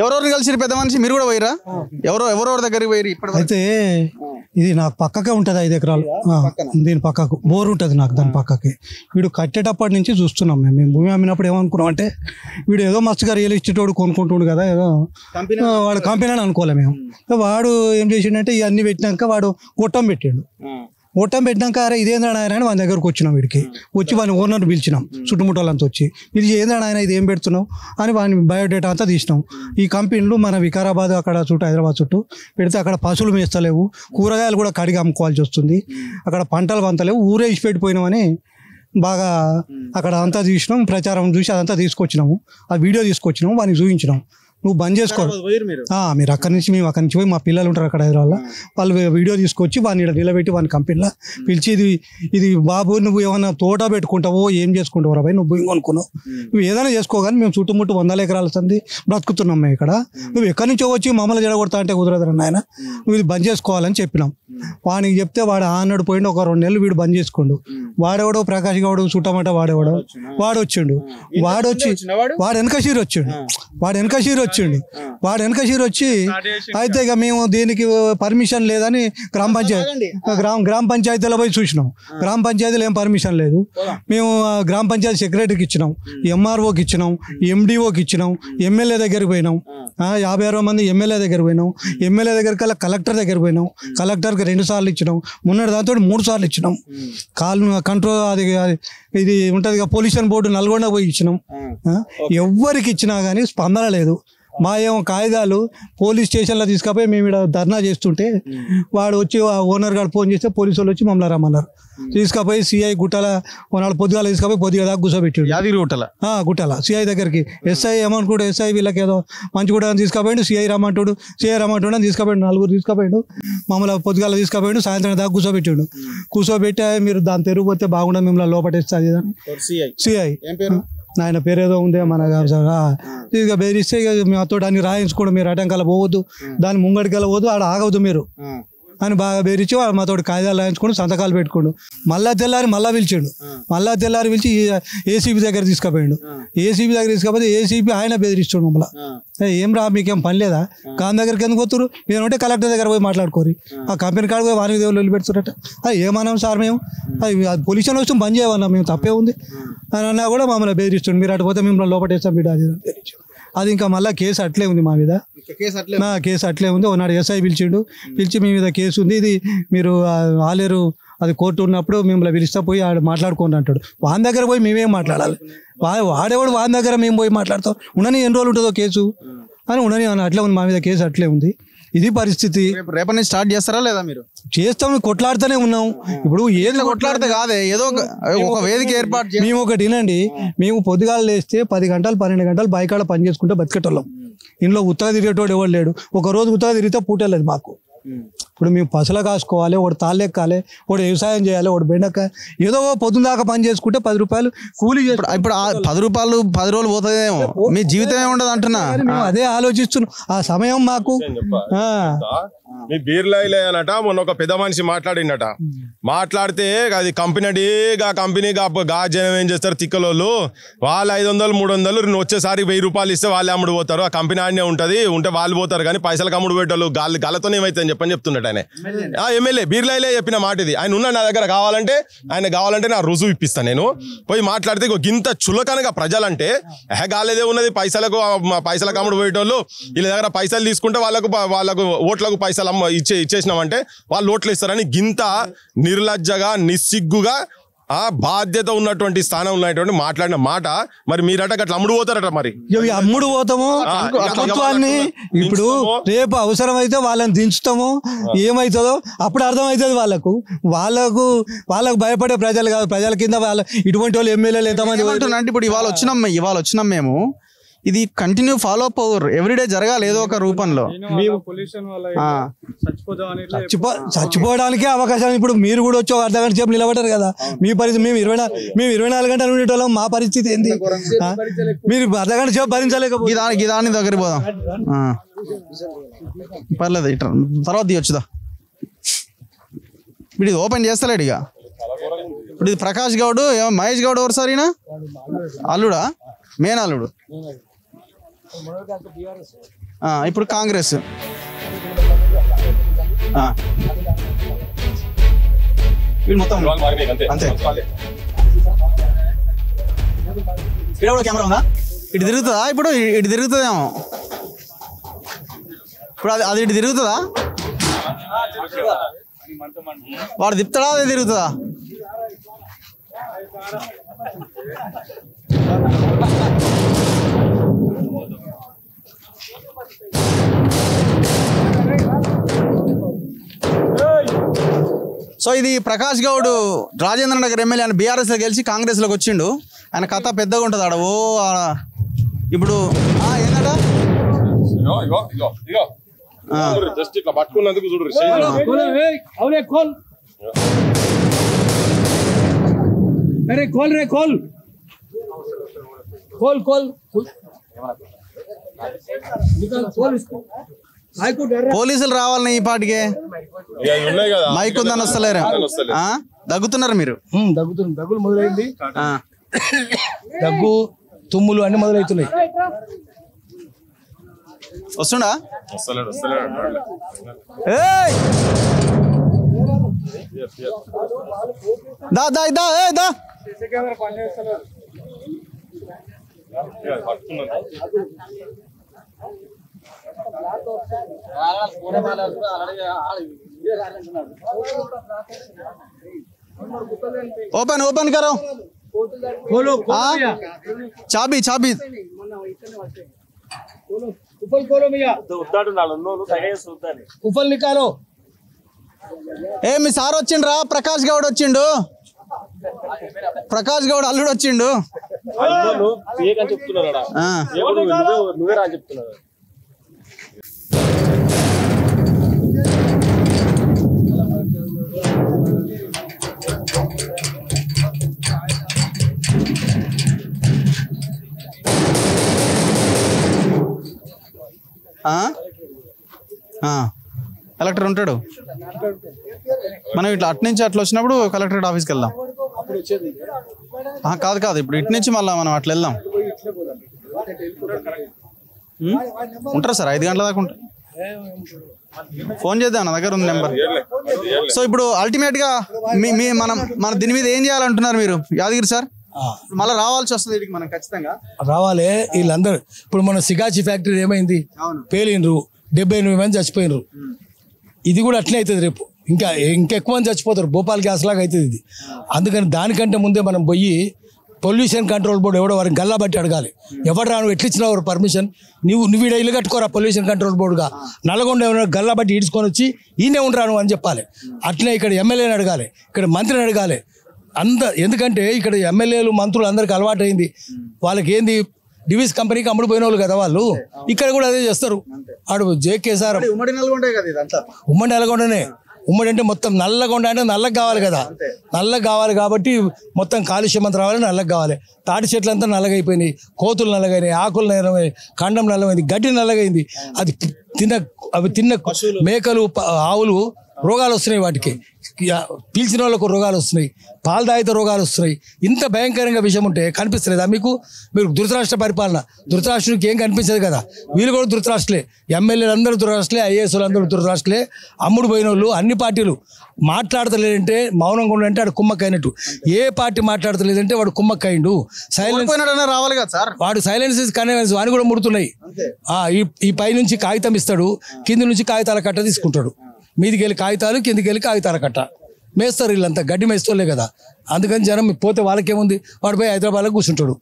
ఎవరెవరు కలిసి పెద్ద మనిషి మీరు కూడా పోయిరా? ఎవరెవరి దగ్గరికి పోయి? అయితే ఇది నాకు పక్కకే ఉంటుంది 5 ఎకరాలు దీని పక్కకు బోర్ ఉంటుంది నాకు దాని పక్కకి. వీడు కట్టేటప్పటి నుంచి చూస్తున్నాం మేము భూమి అమ్మినప్పుడు ఏమనుకున్నాం అంటే వీడు ఏదో మస్తుగా రియల్ ఎస్టేట్ వాడు కొనుక్కుంటుండు కదా ఏదో వాడు కంపెనీ అని అనుకోలే మేము. వాడు ఏం చేసిండంటే ఇవన్నీ పెట్టినాక వాడు గొట్టం పెట్టిండు. గొట్టం పెట్టినాక అరే ఇదేంద్రా ఆయన అని వాని దగ్గరకు వచ్చినాం. వీడికి వచ్చి వాని ఓనర్ పిలిచినాం చుట్టుముట్టాలంతా వచ్చి పిలిచి ఏంద్రా ఆయన ఇది ఏం పెడుతున్నావు అని వాని బయోడేటా అంతా తీసినాం. ఈ కంపెనీలు మన వికారాబాద్ అక్కడ చుట్టూ హైదరాబాద్ చుట్టూ పెడితే అక్కడ పశువులు మేస్తలేవు, కూరగాయలు కూడా కడిగి అమ్ముకోవాల్సి వస్తుంది, అక్కడ పంటలు వంతలేవు, ఊరే ఇచ్చి పెట్టిపోయినామని బాగా అక్కడ అంతా చూసినాం. ప్రచారం చూసి అదంతా తీసుకొచ్చినాము. ఆ వీడియో తీసుకొచ్చినాము, వానికి చూపించినాం. నువ్వు బంద్ చేసుకో మీరు అక్కడి నుంచి మేము అక్కడి నుంచి పోయి మా పిల్లలు ఉంటారు అక్కడ హైదరాబాద్లో వాళ్ళు వీడియో తీసుకొచ్చి వాడిని నిలబెట్టి వాని కంపెనీలో పిలిచి ఇది బాబు నువ్వు ఏమన్నా తోట పెట్టుకుంటావో ఏం చేసుకుంటావు రా నువ్వు భూమి కొనుక్కున్నావు నువ్వు ఏదైనా చేసుకోగాని మేము చుట్టుముట్టు 100 ఎకరాల సంది బ్రతుకుతున్నాం మేము ఇక్కడ. నువ్వు ఎక్కడి నుంచో వచ్చి మమ్మల్ని జడగొడతా అంటే కుదరదు నాయన, నువ్వు ఇది బంద్ చేసుకోవాలని చెప్పినాం. వానికి చెప్తే వాడు ఆనాడు పోయిండు. ఒక 2 నెలలు వీడు బంద్ చేసుకోండు. వాడెవడో ప్రకాష్ గౌడు చుట్టమట వాడు వచ్చిండు. వాడు వెనక షీర్ వచ్చి అయితే ఇక మేము దీనికి పర్మిషన్ లేదని గ్రామ పంచాయతీలో పోయి చూసినాం. గ్రామ పంచాయతీలో ఏం పర్మిషన్ లేదు. మేము గ్రామ పంచాయతీ సెక్రటరీకి ఇచ్చినాం, ఎంఆర్ఓకి ఇచ్చినాం, ఎండిఓకి ఇచ్చినాం, ఎమ్మెల్యే దగ్గరికి పోయినాం, 56 మంది ఎమ్మెల్యే దగ్గర పోయినాం. ఎమ్మెల్యే దగ్గర కల్లా కలెక్టర్ దగ్గర పోయినాం. కలెక్టర్కి 2 సార్లు ఇచ్చినాం. మొన్నటి దాంతో 3 సార్లు ఇచ్చినాం. కంట్రోల్ అది ఇది ఉంటుంది పొల్యూషన్ బోర్డు నల్గొండ పోయి ఇచ్చినాం. ఎవ్వరికి ఇచ్చినా కానీ స్పందన లేదు. మా ఏమో కాగితాలు పోలీస్ స్టేషన్లో తీసుకుపోయి మేము ఇక్కడ ధర్నా చేస్తుంటే వాడు వచ్చి ఓనర్ గారు ఫోన్ చేస్తే పోలీసు వాళ్ళు వచ్చి మమ్మల్ని రమ్మన్నారు. తీసుకుపోయి సిఐ గుట్టల కొన్నాళ్ళు పొద్దుగాల తీసుకుపోయి పొద్దుగా దాకా కూర్చోబెట్టాడు. యాదగిరి గుట్టల సిఐ దగ్గరికి. ఎస్ఐ ఏమనుకుంటే ఎస్ఐ వీళ్ళకి ఏదో మంచి కూడా తీసుకుపోయాడు. సిఐ రమ్మంటాడు అని తీసుకుపోయాడు. 4 తీసుకుపోయాడు. మమ్మల్ని పొద్దుగాల తీసుకుపోయాడు. సాయంత్రం దాకా కూర్చోబెట్టి మీరు దాన్ని తెరిగిపోతే బాగుండదు మిమ్మల్ని లోపటేస్తుంది అని సిఐ ఆయన పేరు ఏదో ఉందే మన ఇక బెదిరిస్తే ఇక మాతో అన్ని రాయించుకోండి, మీరు అటంకాల పోవద్దు, దాని ముంగడికల్లా పోవద్దు, ఆడ ఆగవద్దు మీరు అని బాగా బెదిరించి మాతో కాగితాలు రాయించుకోండి, సంతకాలు పెట్టుకోండు. మళ్ళా తెల్లారి పిలిచి ఏసీబీ దగ్గర తీసుకుపోయాడు. ఏసీబీ దగ్గర తీసుకపోతే ఏసీబీ ఆయన బెదిరిస్తాడు మమ్మల్ని. ఏం రా మీకేం పని లేదా, కాన్ దగ్గరికి ఎందుకు పోతున్నారు, ఏమంటే కలెక్టర్ దగ్గర పోయి మాట్లాడుకోరు. ఆ కంపెనీ కాడ పోయి వారికి దేవుళ్ళు పెడుతున్నట్ట. ఏమన్నాం సార్ మేము పొల్యూషన్ వస్తే బంద్ చేయమన్నాం, మేము తప్పే ఉంది అని అన్నా కూడా మమ్మల్ని బెదిరిస్తుండు. మీరు అటు పోతే మిమ్మల్ని లోపటేస్తాం బిడ్డ అది బెదిరించాడు. అది ఇంకా మళ్ళీ కేసు అట్లే ఉంది మా మీద. కేసు అట్లే ఉంది. ఒకనాడు ఎస్ఐ పిలిచి మీ మీద కేసు ఉంది, ఇది మీరు ఆలేరు అది కోర్టు ఉన్నప్పుడు మిమ్మల్ని పిలిస్తే పోయి ఆడ మాట్లాడుకోండి అంటాడు. వాని దగ్గర పోయి మేమేం మాట్లాడాలి, వాడేవాడు వాని దగ్గర మేము పోయి మాట్లాడతాం. ఉండని ఎన్ని రోజులు ఉంటుందో కేసు అని ఉండని అట్లే ఉంది మా మీద కేసు అట్లే ఉంది. ఇది పరిస్థితి. రేపటి నుంచి స్టార్ట్ చేస్తారా లేదా? మీరు చేస్తాం, కొట్లాడుతూనే ఉన్నాం. ఇప్పుడు ఏది కొట్లాడితే కాదే, ఏదో ఒక వేదిక ఏర్పాటు. మేము ఒకటి వినండి, మేము పొద్దుగాలు లేస్తే 10 గంటలు 12 గంటలు బైకాడ పని చేసుకుంటే బతికేటోళ్ళం. ఇంట్లో ఉత్తగా తిరిగేటోడు ఎవరు లేడు. ఒక రోజు ఉత్తగా తిరిగితే పూటలేదు మాకు. ఇప్పుడు మేము పసల కాసుకోవాలి, ఒకటి తాళ్ళెక్కాలి, ఒకటి వ్యవసాయం చేయాలి, ఒకటి బెండకాయ, ఏదో పొద్దున దాకా పని చేసుకుంటే 10 రూపాయలు కూలి. ఇప్పుడు 10 రూపాయలు 10 రోజులు పోతుందేమో, మీ జీవితం ఏముండదు అంటున్నా. అదే ఆలోచిస్తున్నాం. ఆ సమయం మాకు మీ బీర్లైలే అనట. మొన్న ఒక పెద్ద మనిషి మాట్లాడితే అది కంపెనీ గా జనం ఏం చేస్తారు తిక్కలోళ్ళు, వాళ్ళు 500 300 వచ్చేసారి 1000 రూపాయలు ఇస్తే వాళ్ళే అమ్ముడు పోతారు. ఆ కంపెనీ ఆడనే ఉంటే వాళ్ళు పోతారు, కానీ పైసలకు అమ్ముడు పెట్టారు. గాలితో ఏమైతే చెప్పతున్నాడు ఆయన. ఎమ్మెల్యే బీర్లైలే చెప్పిన మాట ఇది. ఆయన ఉన్న నా దగ్గర కావాలంటే నా రుజువు ఇప్పిస్తాను. నేను పోయి మాట్లాడితే గింత చులకనగా ప్రజలంటే గాలేదే ఉన్నది, పైసలకు అమ్ముడు పోయేటోళ్ళు వీళ్ళ దగ్గర పైసలు తీసుకుంటే వాళ్ళకు ఓట్లకు పైసలు ఇచ్చేసినామంటే వాళ్ళు ఓట్లు ఇస్తారని గింత నిర్లజ్జగా నిస్సిగ్గుగా బాధ్యత ఉన్నటువంటి స్థానం ఉన్నటువంటి మాట్లాడిన మాట. మరి మీరట అట్లా అమ్ముడు పోతారట. మరి అమ్ముడు పోతాము ప్రభుత్వాన్ని. ఇప్పుడు రేపు అవసరమైతే వాళ్ళని దించుతాము, ఏమవుతుందో అప్పుడు అర్థమవుతుంది వాళ్ళకు భయపడే ప్రజలు కాదు. ప్రజల కింద ఇటువంటి వాళ్ళు ఎమ్మెల్యేలు ఎంతమంది అంటే ఇప్పుడు ఇవాళ వచ్చినాం మేము. ఇది కంటిన్యూ ఫాలో అప్ ఎవ్రీడే జరగాలి ఏదో ఒక రూపంలో. చచ్చిపోవడానికే అవకాశం. ఇప్పుడు మీరు కూడా వచ్చి 1 అర్ధగంట సేపు నిలబడ్డారు కదా, మీ పరిస్థితి. మేము 24 గంటలు ఉండేటోళ్ళం, మా పరిస్థితి ఏంది? మీరు 1 అర్ధగంట సేపు భరించలేకపోతే దాని దగ్గర పోదాం, పర్లేదు. ఇట్లా తర్వాత తీయొచ్చుదా. ఇప్పుడు ఇది ఓపెన్ చేస్తలేడు ఇక. ఇప్పుడు ఇది ప్రకాష్ గౌడ్, మహేష్ గౌడ్ ఎవరు సార్? ఈయన అల్లుడా, మేనల్లుడు. ఇప్పుడు కాంగ్రెస్. వీళ్ళు మొత్తం అంతే. ఇక్కడ కూడా కెమెరా ఉందా? ఇటు తిరుగుతుందా? ఇప్పుడు ఇటు తిరుగుతుందేమో. ఇప్పుడు అది ఇటు తిరుగుతుందా? వాడు తిప్పుతాడా? అది తిరుగుతుందా? సో ఇది ప్రకాష్ గౌడ్ రాజేంద్ర నగర్ ఎమ్మెల్యే అని బీఆర్ఎస్లో గెలిచి కాంగ్రెస్లోకి వచ్చిండు. ఆయన కథ పెద్దగా ఉంటుంది ఆడ. ఇప్పుడు ఏంటంట జస్ట్ ఇట్లా పట్టుకున్నందుకు చూడు. పోలీసులు రావాలని ఈ పాటికే మైక్ ఉందని వస్తలేరు. దగ్గుతున్నారు మీరు? దగ్గులు మొదలైంది. దగ్గు తుమ్ములు అన్ని మొదలవుతున్నాయి. వస్తుండా? దా దా దా దా ओपन ओपन करो चाबी चाबी ऊपर निकालो ఏ మీ సార్ వచ్చిండ్రా ప్రకాష్ గౌడ్ వచ్చిండు ప్రకాష్ గౌడ్ అల్లుడు వచ్చిండు నువ్వే రా చెప్తున్నారా కలెక్టర్ ఉంటాడు మనం ఇట్లా అటు నుంచి అట్లా వచ్చినప్పుడు కలెక్టరేట్ ఆఫీస్కి వెళ్దాం కాదు కాదు ఇప్పుడు ఇటు నుంచి మళ్ళీ మనం అట్లా వెళ్దాం ఉంటారా సార్ 5 గంటల దాకా ఉంటారు ఫోన్ చేద్దాం నా దగ్గర ఉంది నెంబర్ సో ఇప్పుడు అల్టిమేట్ గా మన దీని మీద ఏం చేయాలంటున్నారు మీరు యాదగిరి సార్ మళ్ళీ రావాల్సి వస్తుంది మనం ఖచ్చితంగా రావాలి వీళ్ళందరూ ఇప్పుడు మన సిగాచి ఫ్యాక్టరీ ఏమైంది పేలినరు 78 మంది చచ్చిపోయినరు ఇది కూడా అట్లే అవుతుంది రేపు ఇంకెక్కువ మంది చచ్చిపోతారు భోపాల్ గ్యాస్ లాగా అవుతుంది ఇది అందుకని దానికంటే ముందే మనం పోయి పొల్యూషన్ కంట్రోల్ బోర్డు ఎవడో వారికి గల్లా బట్టి అడగాలి ఎవరు రాను ఎట్లా ఇచ్చినావు పర్మిషన్ నువ్వు ఈడ ఇల్లు కట్టుకోరా పొల్యూషన్ కంట్రోల్ బోర్డుగా నల్గొండ ఎవరైనా గల్లా బట్టి ఈడ్చుకొని వచ్చి ఈయనే ఉండరాను అని చెప్పాలి అట్లే ఇక్కడ ఎమ్మెల్యేని అడగాలి ఇక్కడ మంత్రిని అడగాలి ఎందుకంటే ఇక్కడ ఎమ్మెల్యేలు మంత్రులు అందరికి అలవాటు అయింది వాళ్ళకి ఏంది డివిస్ కంపెనీకి అమ్ముడు పోయిన వాళ్ళు కదా వాళ్ళు ఇక్కడ కూడా అదే చేస్తారు ఆడు జేకేసార్ ఉమ్మడి నల్గొండనే ఉమ్మడి అంటే మొత్తం నల్లగొండ అంటే నల్లగా కావాలి కదా నల్లగా కావాలి కాబట్టి మొత్తం కాలుష్యం అంతా రావాలి నల్లగా కావాలి తాటి చెట్లు అంతా నల్లగా అయిపోయినాయి కోతులు నల్లగైనాయి ఆకులు నల్లమైనాయి కాండం నల్లమైంది గడ్డి నల్లగైంది అది తిన్న మేకలు ఆవులు రోగాలు వస్తున్నాయి వాటికి పీల్చిన వాళ్ళకు రోగాలు వస్తున్నాయి పాలు తాగితే రోగాలు వస్తున్నాయి ఇంత భయంకరంగా విషయం ఉంటే కనిపిస్తలేదా మీకు మీరు ధృతరాష్ట్ర పరిపాలన ధృతరాష్ట్రుడికి ఏం కనిపించదు కదా వీళ్ళు కూడా ధృతరాష్ట్రులే ఎమ్మెల్యేలు అందరూ ధృతరాష్ట్రులే ఐఏఎస్లు అందరూ ధృతరాష్ట్రులే అమ్ముడు పోయిన వాళ్ళు అన్ని పార్టీలు మాట్లాడతలేదంటే మౌనంగా ఉండంటే వాడు కుమ్మక్కైనట్టు ఏ పార్టీ మాట్లాడతలేదంటే వాడు కుమ్మక్కైండు సైలెన్స్ రావాలి కదా సార్ వాడు సైలెన్స్ కన్వెన్స్ వాడిని కూడా ముడుతున్నాయి ఈ పై నుంచి కాగితం ఇస్తాడు కింది నుంచి కాగితాల కట్ట తీసుకుంటాడు మీదికి వెళ్ళి కాగితాలు కిందికి వెళ్ళి కాగితాల కట్ట మేస్తారు వీళ్ళంతా గడ్డి మేస్తోలే కదా అందుకని జనం పోతే వాళ్ళకేముంది వాడు పోయి హైదరాబాద్లో కూర్చుంటాడు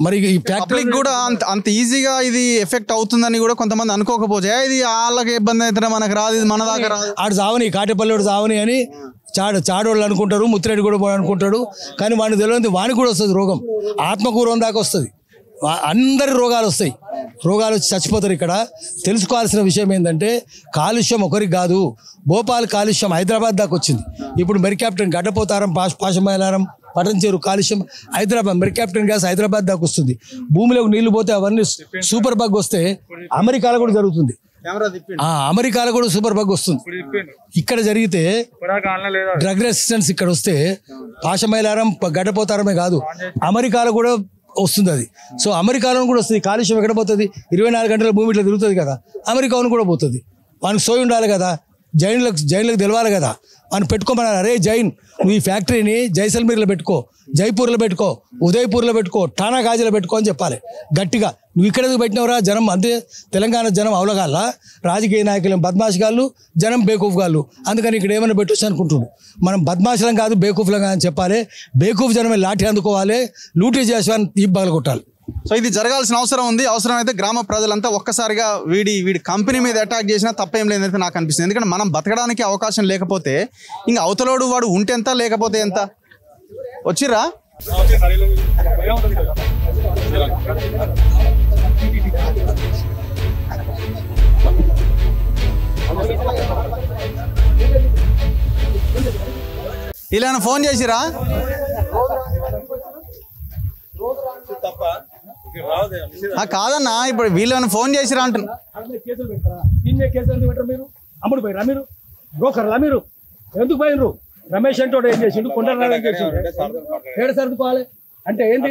మరి ఈ పబ్లిక్ కూడా అంత ఈజీగా ఇది ఎఫెక్ట్ అవుతుందని కూడా కొంతమంది అనుకోకపోతే ఇది వాళ్ళకి ఇబ్బంది అవుతుందా మనకు రాదు ఇది మన దాకా రాదు ఆడు చావని కాటేపల్లివాడు చావని అని చాడోళ్ళు అనుకుంటారు ముత్తిరెడ్డి కూడా అనుకుంటాడు కానీ వాడిని తెలియదు వానికి కూడా వస్తుంది రోగం ఆత్మకూరం దాకా వస్తుంది అందరి రోగాలు వస్తాయి రోగాలు వచ్చి చచ్చిపోతారు ఇక్కడ తెలుసుకోవాల్సిన విషయం ఏంటంటే కాలుష్యం ఒకరికి కాదు భోపాల్ కాలుష్యం హైదరాబాద్ దాకా వచ్చింది ఇప్పుడు మెరి క్యాప్టెన్ గడ్డపోతారం పాశమైలారం పటంచేరు కాలుష్యం హైదరాబాద్ మెరి క్యాప్టెన్ గ్యాస్ హైదరాబాద్ దాకా వస్తుంది భూమిలోకి నీళ్లు పోతే అవన్నీ సూపర్ బగ్ వస్తే అమెరికాలో కూడా జరుగుతుంది అమెరికాలో కూడా సూపర్ బగ్ వస్తుంది ఇక్కడ జరిగితే డ్రగ్ రెసిస్టెన్స్ ఇక్కడ వస్తే పాశమైలారం గడ్డపోతారమే కాదు అమెరికాలో కూడా వస్తుంది అది. సో అమెరికాలో కూడా వస్తుంది. కాలుష్యం ఎక్కడ పోతుంది? 24 గంటల భూమి ఇట్లా తిరుగుతుంది కదా, అమెరికాను కూడా పోతుంది. వానికి సోయి ఉండాలి కదా, జైన్లకు తెలవాలి కదా. మనం పెట్టుకోమన్నారు, అరే జైన్ నువ్వు ఈ ఫ్యాక్టరీని జైసల్మీర్లో పెట్టుకో, జైపూర్లో పెట్టుకో, ఉదయపూర్లో పెట్టుకో, ఠానా గాజీలో పెట్టుకో అని చెప్పాలి గట్టిగా. నువ్వు ఇక్కడ ఎందుకు పెట్టినవరా? జనం అంతే, తెలంగాణ జనం అవలగాల, రాజకీయ నాయకులు బద్మాషిగాళ్ళు, జనం బేకూఫ్ గాళ్ళు, అందుకని ఇక్కడ ఏమైనా పెట్టొచ్చు అనుకుంటున్నాడు. మనం బద్మాషులం కాదు, బేకూఫ్లం కాదని చెప్పాలి. బేకూఫ్ జనమే లాఠీ అందుకోవాలి, లూటీ చేసి తీపి పగలగొట్టాలి. సో ఇది జరగాల్సిన అవసరం ఉంది. అవసరమైతే గ్రామ ప్రజలంతా ఒక్కసారిగా వీడి కంపెనీ మీద అటాక్ చేసినా తప్పేం లేదైతే నాకు అనిపిస్తుంది. ఎందుకంటే మనం బతకడానికి అవకాశం లేకపోతే ఇంకా అవతలోడు వాడు ఉంటే ఎంత లేకపోతే ఎంత. వచ్చిర్రా ఇలా ఫోన్ చేసిరా? కాదన్నా, ఇప్పుడు వీళ్ళని ఫోన్ చేసిరా అంటున్నా. అమ్ముడు పోయిరా మీరు? బ్రోకర్లా మీరు? ఎందుకు పోయినరు? రమేష్ అంటే ఏం చేసిండు, కొండరావు ఏం చేసిండు? ఏడు సర్దుకోవాలి అంటే ఏంటి?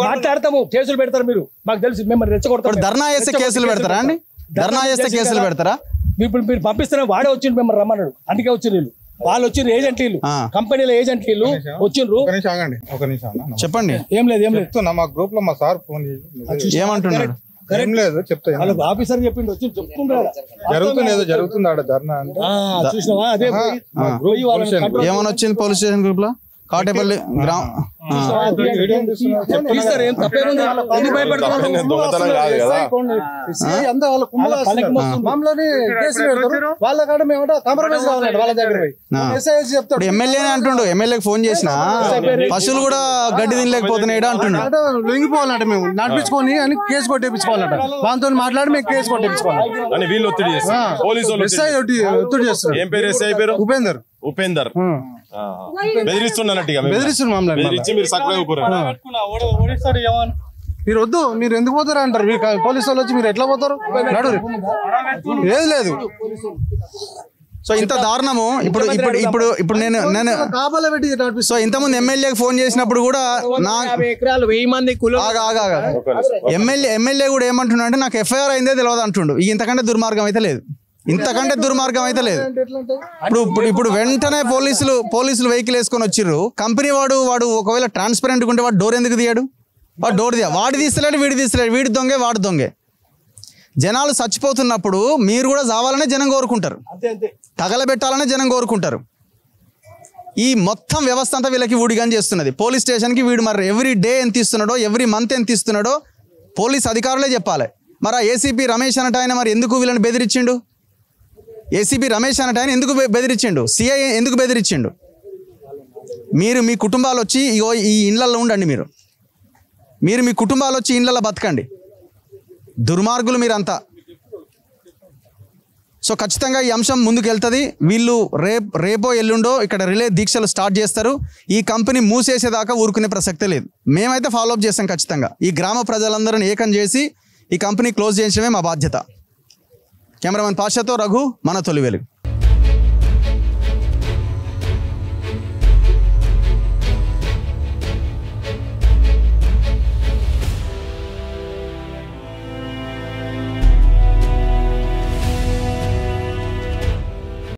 మాట్లాడతాము, కేసులు పెడతారు మీరు, మాకు తెలుసు. మిమ్మల్ని రెచ్చగొడతారు. ధర్నా చేస్తే కేసులు పెడతారా అండి? ధర్నా చేస్తే కేసులు పెడతారా? మీరు పంపిస్తున్నా, వాడే వచ్చిండు మిమ్మల్ని రమ్మన్నాడు, అందుకే వచ్చి వీళ్ళు. వాళ్ళు వచ్చిండ్రు, ఏజెంట్లు, కంపెనీల ఏజెంట్లు వచ్చిండ్రు. చెప్పండి. ఏం లేదు మా గ్రూప్ లో మా సార్ ఫోన్ చేసి ఏమంటున్నాడు? ఏం లేదు చెప్తా. ఆఫీసర్ చెప్పిండు, వచ్చి చెప్తుండ్రు జరుగుతుంది ఆడ ధర్నా అంటే. చూసినావా? అదే ఏమని వచ్చింది పోలీస్ స్టేషన్ గ్రూప్ లో? కాటేపల్లి గ్రామ ఎమ్మెల్యేనే అంటుండు. ఎమ్మెల్యేకి ఫోన్ చేసిన పశువులు కూడా గడ్డి తినలేకపోతున్నాయి అంటుండు. లొంగిపోవాలంట, మేము నడిపించుకొని అని కేసు కొట్టేపించుకోవాలంట. దాంతో మాట్లాడి మేము కేసు కొట్టేపించుకోవాలి. వీళ్ళు ఒత్తిడి ఒత్తిడి చేస్తారు. ఏం పేరు? ఎస్ఐ పేరు ఉపేందర్. బెదిరిచ్చి మీరు మీరు వద్దు, మీరు ఎందుకు పోతారు అంటారు. పోలీసు వాళ్ళు వచ్చి మీరు ఎట్లా పోతారు? ఏది లేదు. సో ఇంత దారుణము. ఇప్పుడు నేను సో ఇంతకుముందు ఎమ్మెల్యేకి ఫోన్ చేసినప్పుడు కూడా ఎమ్మెల్యే కూడా ఏమంటున్నా అంటే నాకు ఎఫ్ఐఆర్ అయిందే తెలియదు అంటుండు. ఇంతకంటే దుర్మార్గం అయితే లేదు. ఇప్పుడు వెంటనే పోలీసులు వెహికల్ వేసుకొని వచ్చిర్రు. కంపెనీ వాడు ఒకవేళ ట్రాన్స్పరెంట్ ఉంటే వాడు డోర్ ఎందుకు తీయడు? వాడు డోర్ వాడు తీస్తలేడు, వీడు తీస్తలేడు. వీడి దొంగే వాడు దొంగే. జనాలు చచ్చిపోతున్నప్పుడు మీరు కూడా చావాలనే జనం కోరుకుంటారు, తగలబెట్టాలనే జనం కోరుకుంటారు. ఈ మొత్తం వ్యవస్థ అంతా వీళ్ళకి ఊడిగాని చేస్తున్నది. పోలీస్ స్టేషన్కి వీడు మరి ఎవ్రీ డే ఎంత ఇస్తున్నాడో, ఎవ్రీ మంత్ ఎంత ఇస్తున్నాడో పోలీస్ అధికారులే చెప్పాలి. మరి ఆ ఏసీపీ రమేష్ అనట ఆయన మరి ఎందుకు వీళ్ళని బెదిరించిండు? ఏసీపీ రమేష్ అనట ఆయన ఎందుకు బెదిరించిండు? సిఐ ఎందుకు బెదిరించిండు? మీరు మీ కుటుంబాలు వచ్చి ఈ ఇండ్లలో ఉండండి. మీరు మీ కుటుంబాలు వచ్చి ఇండ్లలో బతకండి. దుర్మార్గులు మీరంతా. సో ఖచ్చితంగా ఈ అంశం ముందుకు వెళ్తుంది. వీళ్ళు రేపో ఎల్లుండో ఇక్కడ రిలే దీక్షలు స్టార్ట్ చేస్తారు. ఈ కంపెనీ మూసేసేదాకా ఊరుకునే ప్రసక్తే లేదు. మేమైతే ఫాలోఅప్ చేస్తాం ఖచ్చితంగా. ఈ గ్రామ ప్రజలందరిని ఏకం చేసి ఈ కంపెనీ క్లోజ్ చేయించడమే మా బాధ్యత. కెమెరామెన్ పాషాతో రఘు, మన తొలి వెలుగు.